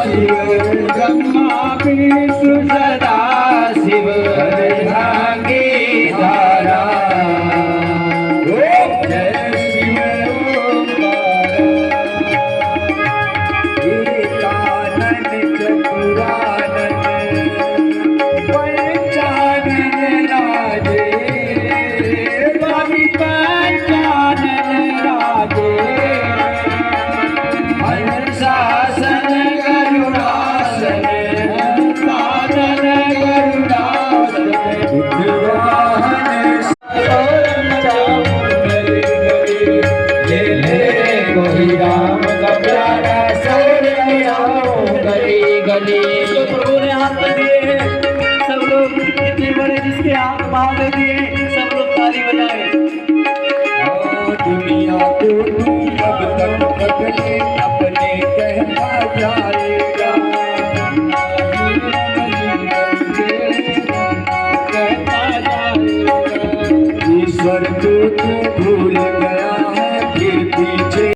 शिव ब्रह्मा विष्णु सदा शिव अर्धांगी धारा ओम जय शिव एकानन चतुरानन पंचानन राजे स्वामी पंचानन राजे हंसासन गरुडासन कानन गरुडासन विद्वान कोई राम का प्यारा सौरे आओ गली गली। तो प्रभु ने हाथ में दिए हैं, सब लोग इतने बड़े जिसके हाथ बांध दिए, सब लोग ताली बजाए। दुनिया को तू अब तक बदले अपने कहना जाएगा कहता जाएगा ईश्वर को तू भूल गया है फिर पीछे